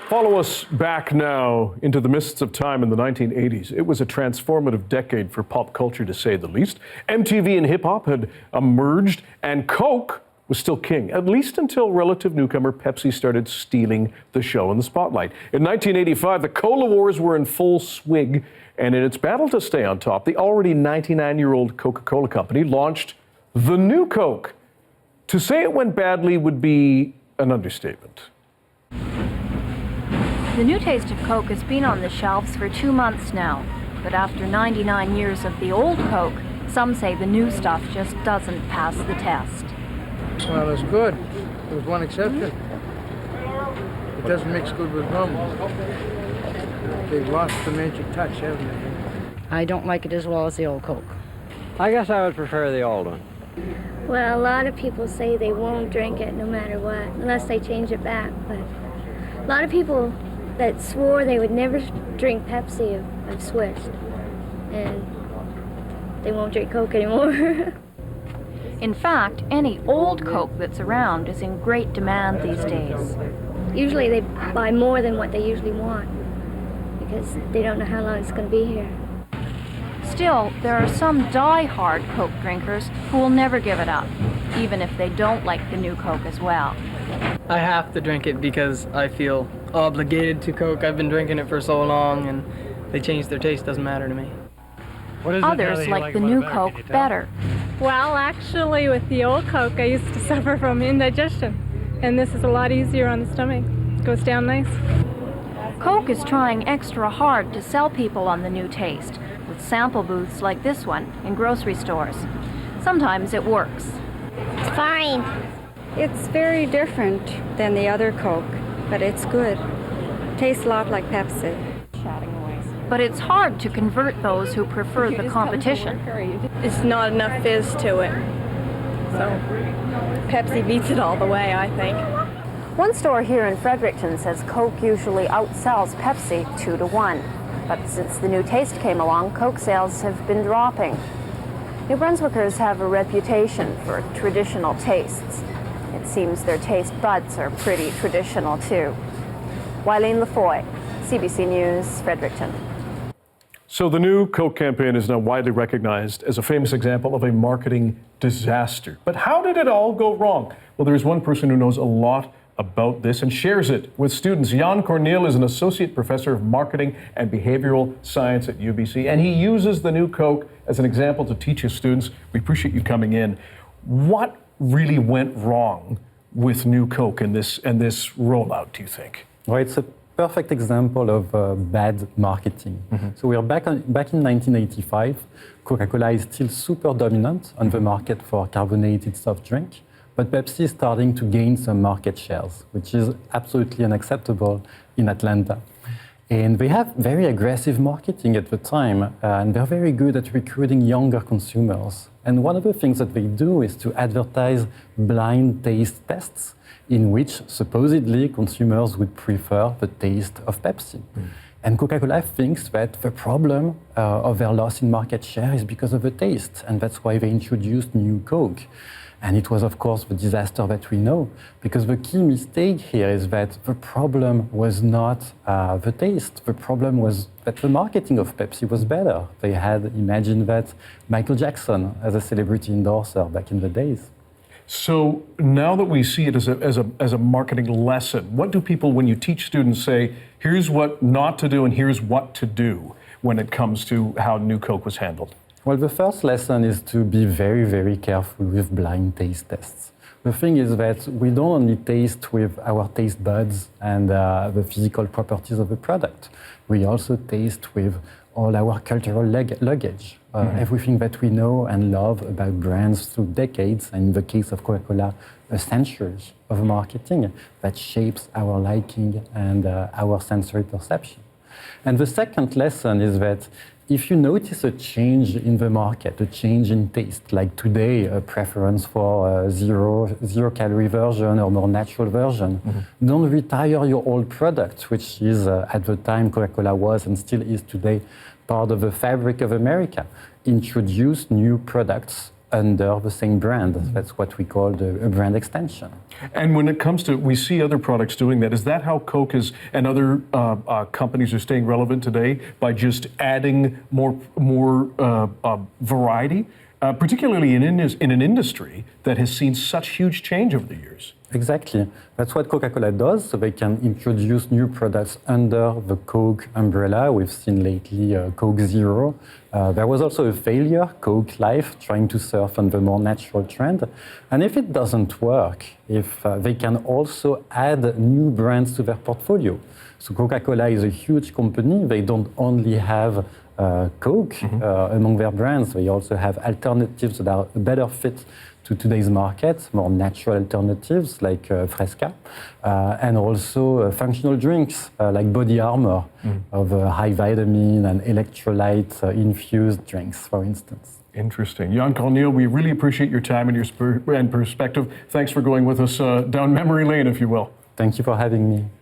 Follow us back now into the mists of time in the 1980s. It was a transformative decade for pop culture, to say the least. MTV and hip-hop had emerged, and Coke was still king, at least until relative newcomer Pepsi started stealing the show and the spotlight. In 1985, the Cola Wars were in full swing, and in its battle to stay on top, the already 99-year-old Coca-Cola company launched the new Coke. To say it went badly would be an understatement. The new taste of Coke has been on the shelves for 2 months now. But after 99 years of the old Coke, some say the new stuff just doesn't pass the test. Well, it's good. There's one exception. It doesn't mix good with rum. They've lost the magic touch, haven't they? I don't like it as well as the old Coke. I guess I would prefer the old one. Well, a lot of people say they won't drink it no matter what, unless they change it back. But a lot of people that swore they would never drink Pepsi have switched. And they won't drink Coke anymore. In fact, any old Coke that's around is in great demand these days. Usually they buy more than what they usually want because they don't know how long it's going to be here. Still, there are some die-hard Coke drinkers who will never give it up, even if they don't like the new Coke as well. I have to drink it because I feel obligated to Coke. I've been drinking it for so long, and they change their taste, doesn't matter to me. Others like the new Coke better. Well, actually, with the old Coke, I used to suffer from indigestion, and this is a lot easier on the stomach. It goes down nice. Coke is trying extra hard to sell people on the new taste, with sample booths like this one in grocery stores. Sometimes it works. It's fine. It's very different than the other Coke, but it's good. Tastes a lot like Pepsi. But it's hard to convert those who prefer the competition. It's not enough fizz to it. So Pepsi beats it all the way, I think. One store here in Fredericton says Coke usually outsells Pepsi 2-1. But since the new taste came along, Coke sales have been dropping. New Brunswickers have a reputation for traditional tastes. It seems their taste buds are pretty traditional too. Wileen Lafoy, CBC News, Fredericton. So the new Coke campaign is now widely recognized as a famous example of a marketing disaster. But how did it all go wrong? Well, there is one person who knows a lot about this and shares it with students. Yann Cornil is an associate professor of marketing and behavioral science at UBC, and he uses the new Coke as an example to teach his students. We appreciate you coming in. What really went wrong with new Coke and this rollout, do you think? Well, it's a perfect example of bad marketing. So we are back in 1985. Coca-Cola is still super dominant on the market for carbonated soft drink, but Pepsi is starting to gain some market shares, which is absolutely unacceptable in Atlanta. And they have very aggressive marketing at the time, and they're very good at recruiting younger consumers. And one of the things that they do is to advertise blind taste tests in which supposedly consumers would prefer the taste of Pepsi. And Coca-Cola thinks that the problem of their loss in market share is because of the taste, and that's why they introduced new Coke. And it was, of course, the disaster that we know, because the key mistake here is that the problem was not the taste. The problem was that the marketing of Pepsi was better. They had imagined that Michael Jackson as a celebrity endorser back in the days. So now that we see it as a marketing lesson, what do people, when you teach students, say, here's what not to do and here's what to do when it comes to how new Coke was handled? Well, the first lesson is to be very, very careful with blind taste tests. The thing is that we don't only taste with our taste buds and the physical properties of the product. We also taste with all our cultural luggage, everything that we know and love about brands through decades, and in the case of Coca-Cola, centuries of marketing that shapes our liking and our sensory perception. And the second lesson is that if you notice a change in the market, a change in taste, like today, a preference for a zero-calorie version or more natural version, don't retire your old product, which is, at the time, Coca-Cola was and still is today, part of the fabric of America. Introduce new products under the same brand. That's what we call a brand extension. And when it comes to, we see other products doing that. Is that how Coke is and other companies are staying relevant today, by just adding more variety, particularly in an industry that has seen such huge change over the years? Exactly. That's what Coca-Cola does, so they can introduce new products under the Coke umbrella. We've seen lately Coke Zero. There was also a failure, Coke Life, trying to surf on the more natural trend. And if it doesn't work, if they can also add new brands to their portfolio. So Coca-Cola is a huge company. They don't only have Coke among their brands. They also have alternatives that are a better fit to today's market, more natural alternatives like Fresca, and also functional drinks like Body Armor, of high vitamin and electrolyte infused drinks, for instance. Interesting. Yann Cornil, we really appreciate your time and your perspective. Thanks for going with us down memory lane, if you will. Thank you for having me.